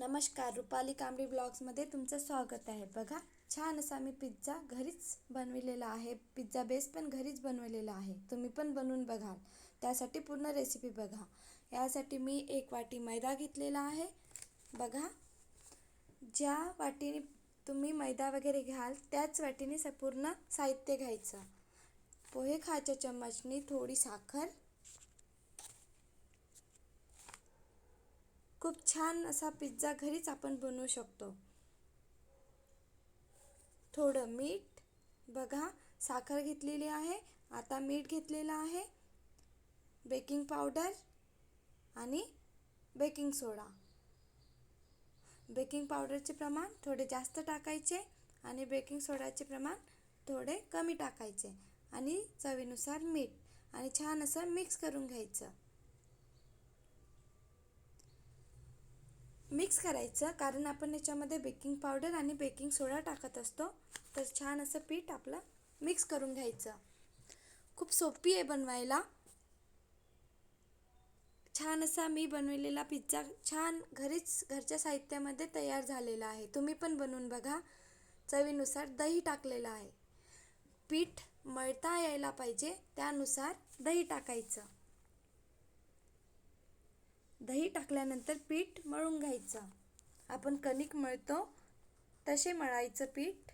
नमस्कार, रुपाली कांबळी ब्लॉग्समध्ये तुमचं स्वागत आहे. बघा, छान असा मी पिझ्झा घरीच बनविलेला आहे. पिझ्झा बेस पण घरीच बनवलेला आहे. तुम्ही पण बनवून बघाल. त्यासाठी पूर्ण रेसिपी बघा. यासाठी मी 1 वाटी मैदा घेतलेला आहे. बघा, ज्या वाटीने तुम्ही मैदा वगैरे घ्याल त्याच वाटीने पूर्ण साहित्य घ्यायचं. पोहे खायच्या चम्मचनी थोडी साखर, खूप छान असा पिझ्झा घरीच आपण बनवू शकतो. थोडं मीठ, बघा साखर घेतलेली आहे. आता मीठ घेतलेलं आहे. बेकिंग पावडर आणि बेकिंग सोडा. बेकिंग पावडरचे प्रमाण थोडे जास्त टाकायचे आणि बेकिंग सोडाचे प्रमाण थोडे कमी टाकायचे आणि चवीनुसार मीठ आणि छान असं मिक्स करून घ्यायचं. मिक्स करायचं कारण आपण याच्यामध्ये बेकिंग पावडर आणि बेकिंग सोडा टाकत असतो. तर छान असं पीठ आपलं मिक्स करून घ्यायचं. खूप सोपी आहे बनवायला. छान असा मी बनवलेला पिझ्झा छान घरीच घरच्या साहित्यामध्ये तयार झालेला आहे. तुम्ही पण बनवून बघा. चवीनुसार दही टाकलेलं आहे. पीठ मळता यायला पाहिजे त्यानुसार दही टाकायचं. दही टाकल्यानंतर पीठ मळून घ्यायचं. आपण कणिक मळतो तसे मळायचं पीठ.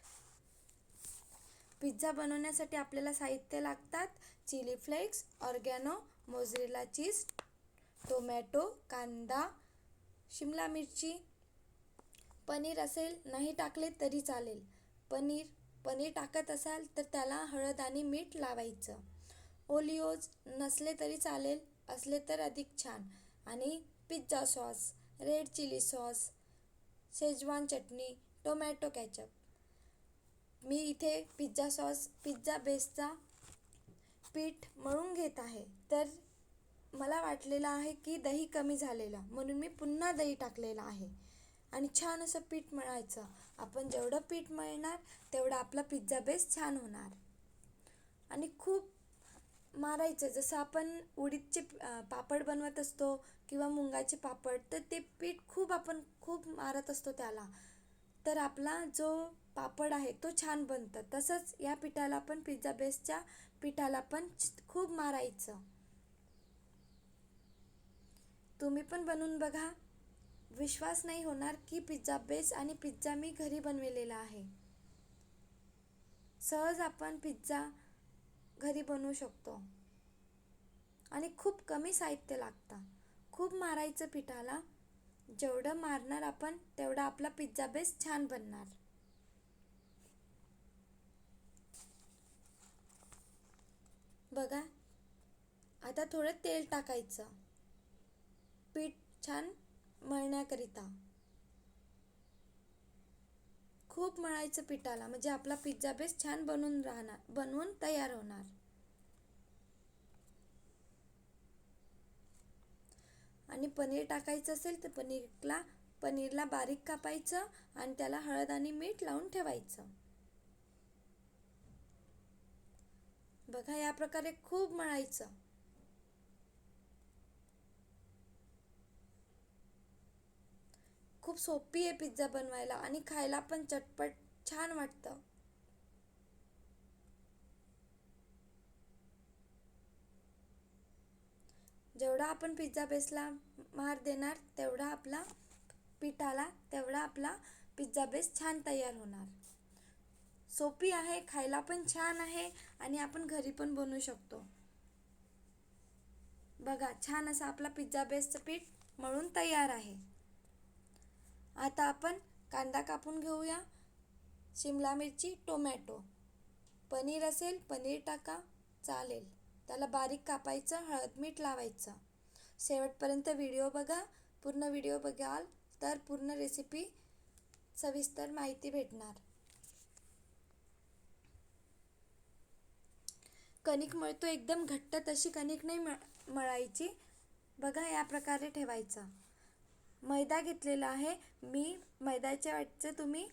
पिझ्झा बनवण्यासाठी आपल्याला साहित्य लागतात: चिली फ्लेक्स, ऑर्गॅनो, मोझरेला चीज, टोमॅटो, कांदा, शिमला मिरची. पनीर असेल नाही टाकले तरी चालेल. पनीर टाकत असाल तर त्याला हळद आणि मीठ लावायचं. ओलिओज नसले तरी चालेल, असले तर अधिक छान. आणि pizza sauce, red chilli sauce, schezwan चटणी, टोमॅटो केचप. मी इथे पिझ्झा बेसचा पीठ मळून घेत आहे. तर मला वाटलेलं आहे की दही कमी झालेलं, म्हणून मी पुन्हा दही टाकलेलं आहे. आणि छान असं पीठ मळायचं. आपण जेवढं पीठ मळणार तेवढा आपला पिझ्झा बेस छान होणार. आणि खूप मारायचं. जसं आपण उडीदचे पापड बनवत असतो किंवा मुंगाचे पापड, तर ते पीठ आपण खूप मारत असतो त्याला. तर आपला जो पापड आहे तो छान बनतं. तसंच या पिठाला पण, पिझ्झा बेसच्या पिठाला पण खूप मारायचं. तुम्ही पण बनवून बघा. विश्वास नाही होणार की पिझ्झा बेस आणि पिझ्झा मी घरी बनवलेला आहे. सहज आपण पिझ्झा घरी बनवू शकतो आणि खूप कमी साहित्य लागतं. खूप मारायचं पिठाला. जेवढं मारणार आपण तेवढा आपला पिझ्झा बेस छान बनणार. बघा, आता थोडं तेल टाकायचं पीठ छान मळण्याकरिता. खूप मळायचं पिठाला, म्हणजे आपला पिझ्झा बेस छान बनवून तयार होणार. आणि पनीर टाकायचं असेल तर पनीरला बारीक कापायचं आणि त्याला हळद आणि मीठ लावून ठेवायचं. बघा, या प्रकारे खूप मळायचं. खूप सोपी आहे पिझ्झा बनवायला आणि खायला पण चटपट छान वाटतं. जेवढा आपण पिझ्झा बेसला मार देणार तेवढा आपला पिझ्झा बेस छान तयार होणार. सोपी आहे, खायला पण छान आहे आणि आपण घरी पण बनवू शकतो. बघा, छान असा आपला पिझ्झा बेसचं पीठ मळून तयार आहे. आता आपण कांदा कापून घेऊया, शिमला मिरची, टोमॅटो. पनीर असेल पनीर टाका, चालेल. त्याला बारीक कापायचं, हळद मीठ लावायचं. शेवटपर्यंत व्हिडिओ बघा. पूर्ण व्हिडिओ बघाल तर पूर्ण रेसिपी सविस्तर माहिती भेटणार. कणिक मळतो एकदम घट्ट तशी कणिक नाही मळायची. बघा, या प्रकारे ठेवायचं. मैदा घेतलेला आहे मी. मैद्याच्या वाटचं तुम्ही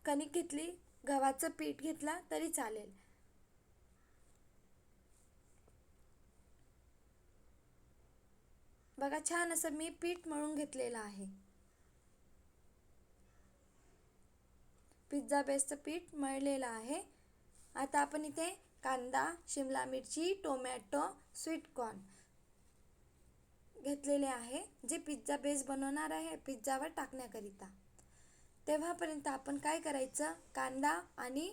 कणिक घेतली, गव्हाचं पीठ घेतला तरी चालेल. बघा, छान असं मी पीठ मळून घेतलेलं आहे. पिझ्झा बेसचं पीठ मळलेलं आहे. आता आपण इथे कांदा, शिमला मिरची, टोमॅटो, स्वीटकॉर्न घेतलेले आहे, जे पिझ्झा बेस बनवणार आहे पिझ्झावर टाकण्याकरिता. तेव्हापर्यंत आपण काय करायचं, कांदा आणि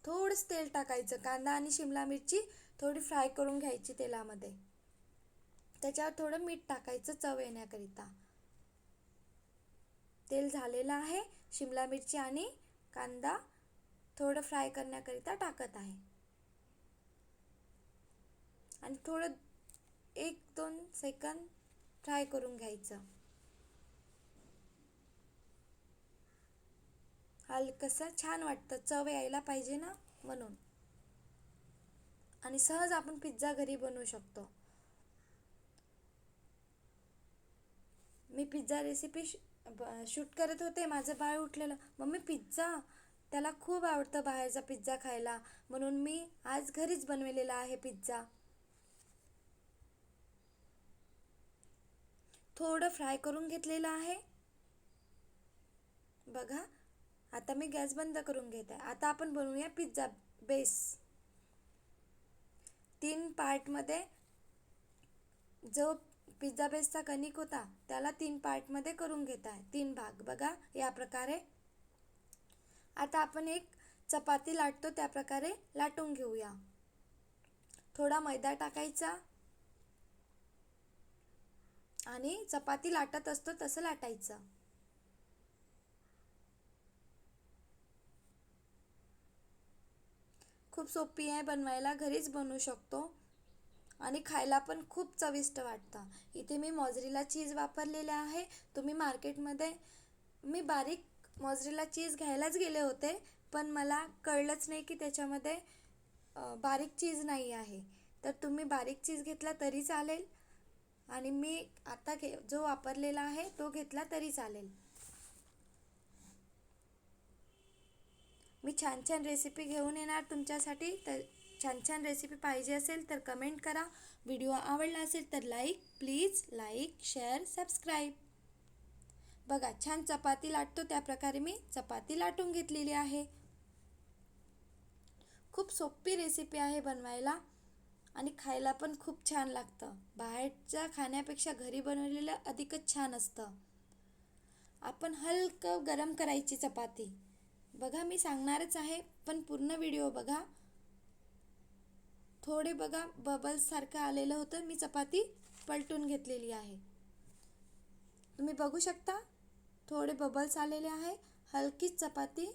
थोडंसं तेल टाकायचं. कांदा आणि शिमला मिरची थोडी फ्राय करून घ्यायची तेलामध्ये. त्याच्यावर थोडं मीठ टाकायचं चव येण्याकरिता. तेल झालेलं आहे. शिमला मिरची आणि कांदा थोडं फ्राय करण्याकरिता टाकत आहे आणि थोडं 1-2 सेकंद फ्राय करून घ्यायचं. हलकसं छान वाटतं, चव यायला पाहिजे ना म्हणून. आणि सहज आपण पिझ्झा घरी बनवू शकतो. मी पिझ्झा रेसिपी शूट करत होते, माझं बाळ उठलेलं, मम्मी पिझ्झा. त्याला खूप आवडतं बाहेरचा पिझ्झा खायला, म्हणून मी आज घरीच बनवलेला आहे पिझ्झा. थोडं फ्राय करून घेतलेलं आहे बघा. आता मी गॅस बंद करून घेत आहे. आता आपण बनवूया पिझ्झा बेस. 3 पार्टमध्ये, जो पिझ्झा बेसचा कणिक होता त्याला 3 पार्टमध्ये करून घेत आहे. 3 भाग बघा या प्रकारे. आता आपण एक चपाती लाटतो त्या प्रकारे लाटून घेऊया. थोडा मैदा टाकायचा आणि चपाती लाटत असतो तसं लाटायचं. खूप सोपी आहे बनवायला, घरीच बनवू शकतो आणि खायला पण खूप चविष्ट वाटतं. इथे मी मोझरेला चीज वापरलेले आहे. तुम्ही मार्केटमध्ये, मी बारीक मोझरेला चीज घ्यायलाच गेले होते, पण मला कळलंच नाही की त्याच्यामध्ये बारीक चीज नाही आहे. तर तुम्ही बारीक चीज घेतला तरी चालेल आणि मी आता जो वापरलेला आहे तो घेतला तरी चालेल. मी छान छान रेसिपी घेऊन येणार तुमच्यासाठी. तर छान छान रेसिपी पाहिजे असेल तर कमेंट करा. व्हिडिओ आवडला असेल तर प्लीज लाईक, शेअर, सबस्क्राईब. बघा छान चपाती लाटतो त्या प्रकारे मी चपाती लाटून घेतलेली आहे. खूप सोपी रेसिपी आहे बनवायला आणि खायला पण खूप छान लागतं. बाहेरच्या खाण्यापेक्षा घरी बनवलेलं अधिकच छान असतं. आपण हलकं गरम करायची चपाती. बघा मी सांगणारच आहे, पण पूर्ण व्हिडिओ बघा. थोडे बघा बबल्स सारखं आलेलं होतं, मी चपाती पलटून घेतलेली आहे. तुम्ही बघू शकता थोडे बबल्स आलेले आहे. हलकीच चपाती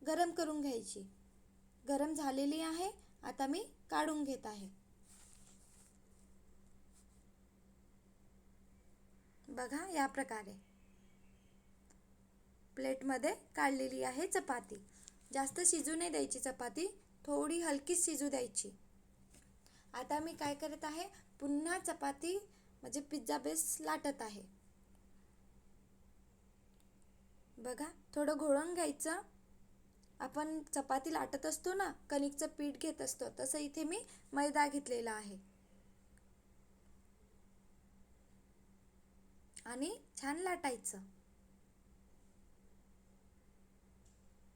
गरम करून घ्यायची. गरम झालेली आहे. आता मी काढून घेत आहे. बघा या प्रकारे प्लेटमध्ये काढलेली आहे चपाती. जास्त शिजू नाही द्यायची चपाती, थोडी हलकीच शिजू द्यायची. आता मी काय करत आहे, पुन्हा चपाती म्हणजे पिझ्झा बेस लाटत आहे. बघा थोडं घोळून घ्यायचं. आपण चपाती लाटत असतो ना, कणिकचं पीठ घेत असतो, तसं इथे मी मैदा घेतलेला आहे आणि छान लाटायचं.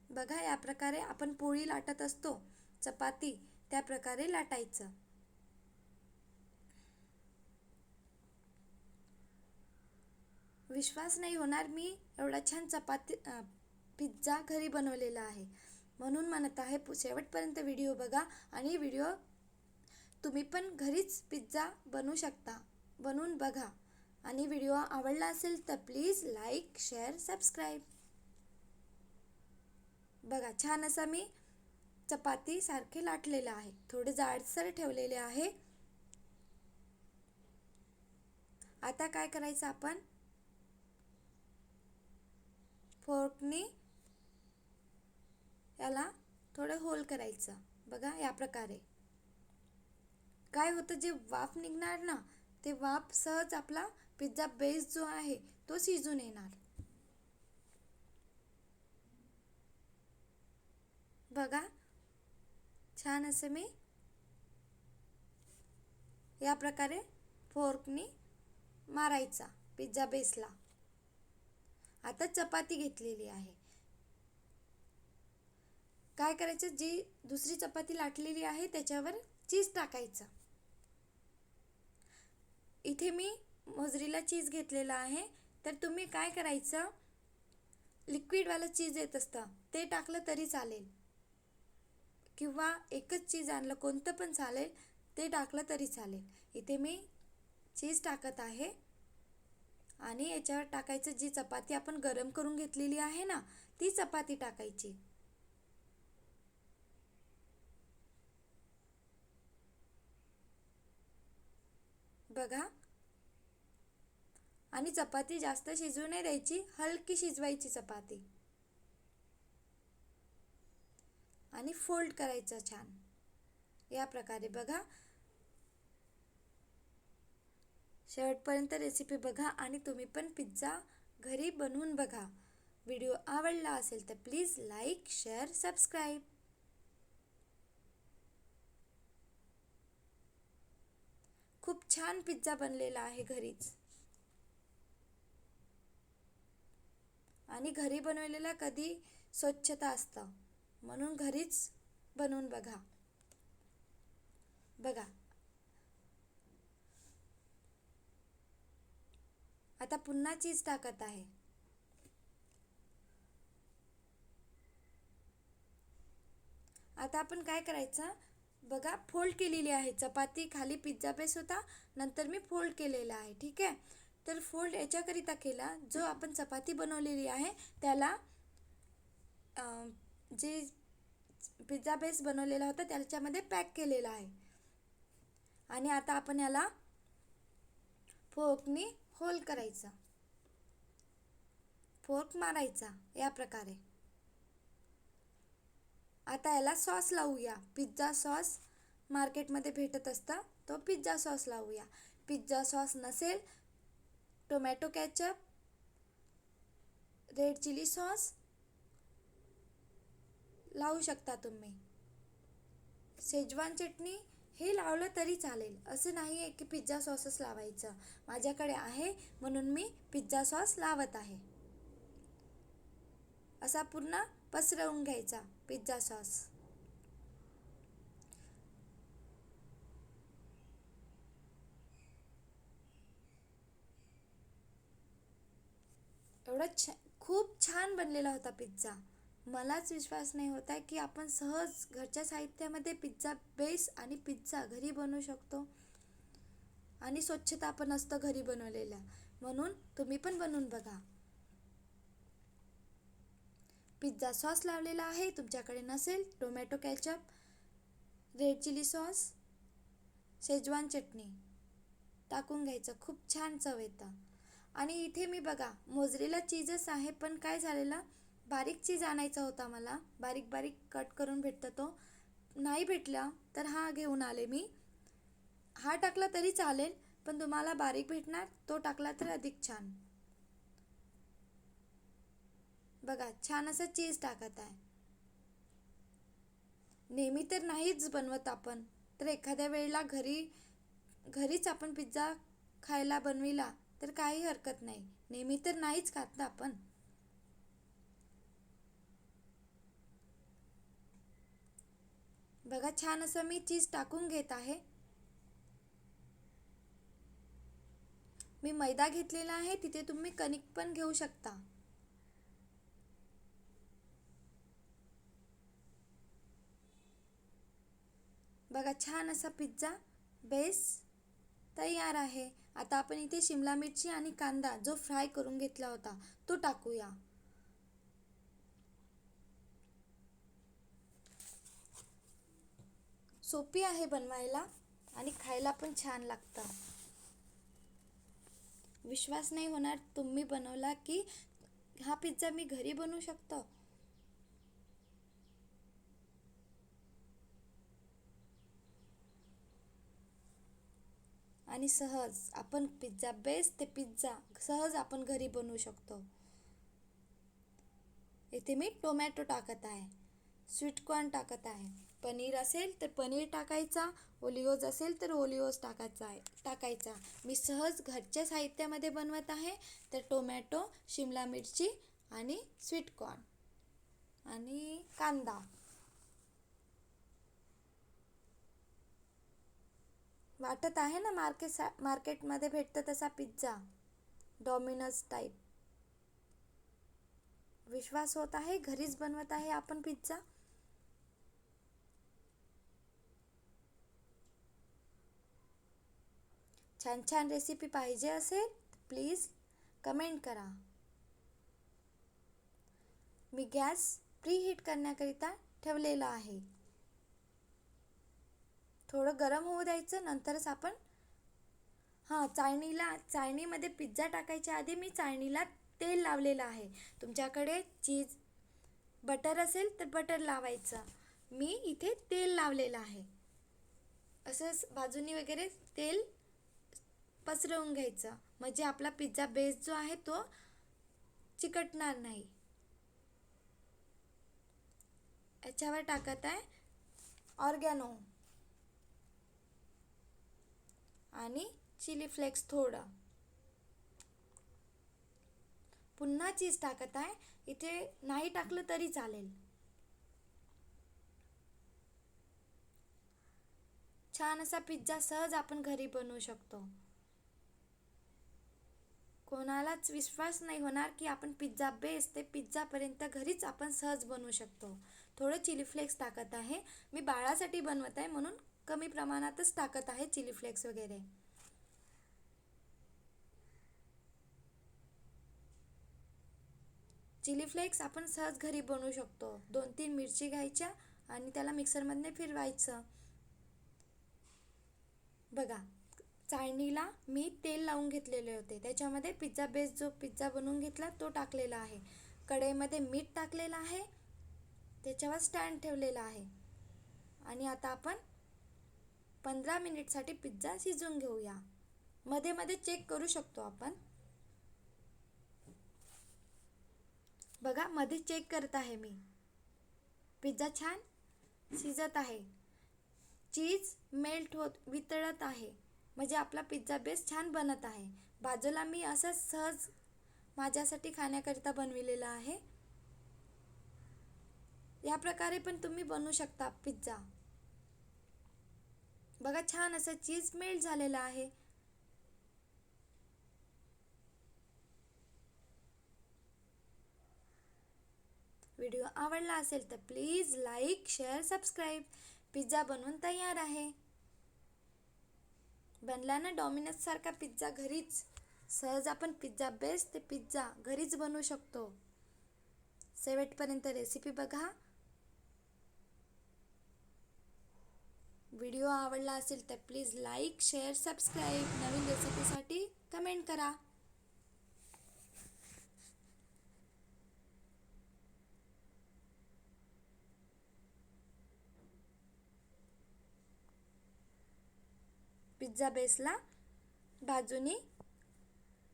बघा या प्रकारे आपण पोळी लाटत असतो चपाती, त्या प्रकारे लाटायचं. विश्वास नाही होणार, मी एवढा छान पिझ्झा घरी बनवलेला आहे. म्हणून म्हणत आहे शेवटपर्यंत व्हिडिओ बघा आणि तुम्ही पण घरीच पिझ्झा बनवू शकता. बनवून बघा आणि व्हिडिओ आवडला असेल तर प्लीज लाईक, शेअर, सबस्क्राईब. बघा छान असं मी चपाती सारखे लाटलेलं आहे. थोडे जाडसर ठेवलेले आहे. आता काय करायचं, आपण फोर्कनी याला थोडं होल करायचं. बघा या प्रकारे. काय होतं, जे वाफ निघणार ना, ते वाफ सहज आपला पिझ्झा बेस जो आहे तो शिजून येणार. बघा छान असं मी या प्रकारे फोर्कनी मारायचा पिझ्झा बेसला. आता चपाती घेतलेली आहे. काय करायचं, जी दुसरी चपाती लाटलेली आहे त्याच्यावर चीज टाकायचं. इथे मी मोझरेला चीज घेतलेला आहे. तर तुम्ही काय करायचं, लिक्विडवालं चीज येत असतं ते टाकलं तरी चालेल, किंवा एकच चीज आणलं कोणतं पण चालेल, ते टाकलं तरी चालेल. इथे मी चीज टाकत आहे आणि याच्यावर टाकायचं, जी चपाती आपण गरम करून घेतलेली आहे ना, ती चपाती टाकायची. बघा, आणि चपाती जास्त शिजू नाही द्यायची, हलकी शिजवायची चपाती. आणि फोल्ड करायचं छान या प्रकारे. बघा, शेवटपर्यंत रेसिपी बघा आणि तुम्ही पण पिझ्झा घरी बनवून बघा. व्हिडिओ आवडला असेल तर प्लीज लाईक, शेअर, सबस्क्राईब. खूप छान पिझ्झा बनलेला आहे घरीच. आणि घरी बनवलेला कधी स्वच्छता असतं, म्हणून घरीच बनवून बघा. बघा, आता पुन्हा चीज टाकत आहे. आता आपण काय करायचं, बघा, फोल्ड केलेली आहे चपाती. खाली पिझ्झा बेस होता, नंतर मी फोल्ड केलेला आहे. ठीक आहे, तर फोल्ड याच्याकरिता केला, जो आपण चपाती बनवलेली आहे त्याला जे पिझ्झा बेस बनवलेला होता त्याच्यामध्ये पॅक केलेला आहे. आणि आता आपण याला फोर्कनी होल करायचा, फोर्क मारायचा या प्रकारे. आता याला सॉस लावूया. पिझ्झा सॉस मार्केटमध्ये भेटत असतं, तो पिझ्झा सॉस लावूया. पिझ्झा सॉस नसेल, tomato ketchup, red chilli sauce लावू शकता तुम्ही. शेजवान चटणी हे लावलं तरी चालेल, असं नाही आहे की पिझ्झा सॉसच लावायचं. माझ्याकडे आहे म्हणून मी पिझ्झा सॉस लावत आहे. असा पूर्ण पसरवून घ्यायचा पिझ्झा सॉस. खूप छान बनलेला होता पिझ्झा. मलाच विश्वास नाही होत आहे की आपण सहज घरच्या साहित्यामध्ये पिझ्झा बेस आणि पिझ्झा घरी बनवू शकतो. आणि स्वच्छता पण असतं घरी बनवलेल्या, म्हणून तुम्ही पण बनवून बघा. पिझ्झा सॉस लावलेला आहे, तुमच्याकडे नसेल tomato ketchup, red chilli sauce, schezwan चटणी टाकून घ्यायचं. खूप छान चव येतं. आणि इथे मी बघा, मोझरेला चीजच आहे, पण काय झालेलं, बारीक चीज आणायचा होता मला. बारीक बारीक कट करून भेटतं, तो नाही भेटला तर हा घेऊन आले मी. हा टाकला तरी चालेल, पण तुम्हाला बारीक भेटणार, तो टाकला तर अधिक छान. बघा, छान असं चीज टाकत आहे. नेहमी तर नाहीच बनवत आपण, तर एखाद्या वेळेला घरीच आपण पिझ्झा खायला बनविला तर काही हरकत नाही. नेहमी तर नाहीच खात ना आपण. बघा, छान असं मी चीज टाकून घेत आहे. मी मैदा घेतलेला आहे, तिथे तुम्ही कणिक पण घेऊ शकता. बघा, छान असा पिझ्झा बेस तयार आहे. आता आपण इथे शिमला मिरची आणि कांदा जो फ्राय करून घेतला होता तो टाकूया. सोपी आहे बनवायला आणि खायला पण छान लागतं. विश्वास नाही होणार तुम्ही बनवला की हा पिझ्झा मी घरी बनवू शकतो. आणि सहज आपण पिझ्झा बेस ते पिझ्झा सहज आपण घरी बनवू शकतो. इथे मी टोमॅटो टाकत आहे, स्वीटकॉर्न टाकत आहे. पनीर असेल तर पनीर टाकायचा, ओलिओज असेल तर ओलिओज टाकायचा. मी सहज घरच्या साहित्यामध्ये बनवत आहे, तर टोमॅटो, शिमला मिरची आणि स्वीटकॉर्न आणि कांदा वाटत आहे ना मार्केटमध्ये भेटतं तसा पिझ्झा, डॉमिनोज टाईप. विश्वास होत आहे घरीच बनवत आहे आपण पिझ्झा. छान छान रेसिपी पाहिजे असेल प्लीज कमेंट करा. मी गॅस प्रीहीट करण्याकरिता ठेवलेला आहे. थोडं गरम होऊ द्यायचं, नंतरच आपण चाळणीमध्ये पिझ्झा टाकायच्या आधी मी चाळणीला तेल लावलेलं आहे. तुमच्याकडे चीज बटर असेल तर बटर लावायचं. मी इथे तेल लावलेलं आहे. असंच बाजूनी वगैरे तेल पसरवून घ्यायचं, म्हणजे आपला पिझ्झा बेस जो आहे तो चिकटणार नाही. याच्यावर टाकत आहे ऑर्गॅनो आणि चिली फ्लेक्स थोडं. पुन्हा चीज टाकत आहे. इथे नाही टाकलं तरी चालेल. छान असा पिझ्झा सहज आपण घरी बनवू शकतो. कोणालाच विश्वास नाही होणार की आपण पिझ्झा बेस ते पिझ्झापर्यंत घरीच आपण सहज बनवू शकतो. थोडं चिली फ्लेक्स टाकत आहे. मी बाळासाठी बनवत आहे म्हणून कमी प्रमाणातच टाकत आहे चिली फ्लेक्स वगैरे. चिली फ्लेक्स आपण सहज घरी बनवू शकतो. 2-3 मिरची घ्यायच्या आणि त्याला मिक्सरमध्ये फिरवायचं. बघा, चाळणीला मी तेल लावून घेतलेले होते, त्याच्यामध्ये पिझ्झा बेस जो पिझ्झा बनवून घेतला तो टाकलेला आहे. कढईमध्ये मीठ टाकलेलं आहे, त्याच्यावर स्टँड ठेवलेला आहे. आणि आता आपण 15 मिनिटसाठी पिझ्झा शिजवून घेऊया. मध्ये मध्ये चेक करू शकतो आपण. बघा, मध्ये चेक करत आहे मी. पिझ्झा छान शिजत आहे. चीज मेल्ट होत वितळत आहे, म्हणजे आपला पिझ्झा बेस छान बनत आहे. बाजूला मी असंच सहज माझ्यासाठी खाण्याकरिता बनविलेला आहे. या प्रकारे पण तुम्ही बनवू शकता पिझ्झा. बघा, छान असं चीज मेल्ट झालेलं आहे. व्हिडिओ आवडला असेल तर please like, share, subscribe. Pizza बनवून तयार आहे. बनला ना डॉमिनोज सारखा पिझ्झा घरीच. सहज आपण पिझ्झा बेस ते पिझ्झा घरीच बनवू शकतो. शेवटपर्यंत रेसिपी बघा. व्हिडिओ आवडला असेल तर प्लीज लाईक, शेअर, सबस्क्राईब. नवीन रेसिपीसाठी कमेंट करा. पिझ्झा बेसला बाजूनी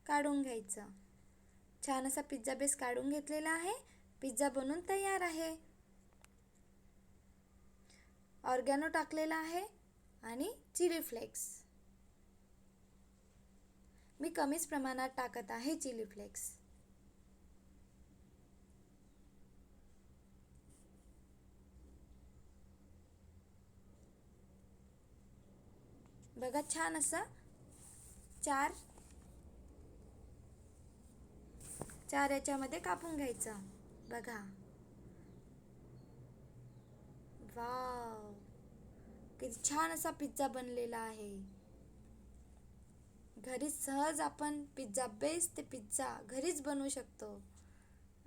काढून घ्यायचं. छान असा पिझ्झा बेस काढून घेतलेला आहे. पिझ्झा बनवून तयार आहे. ऑर्गॅनो टाकलेला आहे आणि चिली फ्लेक्स. मी कमीच प्रमाणात टाकत आहे चिली फ्लेक्स. बघा, छान असं चार याच्यामध्ये कापून घ्यायचं. बघा, वाव, किती छान असा पिझ्झा बनलेला आहे. घरी सहज आपण पिझ्झा बेस ते पिझ्झा घरीच बनवू शकतो.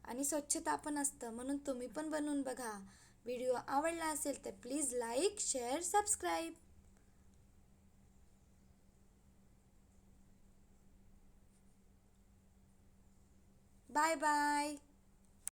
आणि स्वच्छता पण असतं, म्हणून तुम्ही पण बनवून बघा. व्हिडिओ आवडला असेल तर please like, share, subscribe. Bye bye.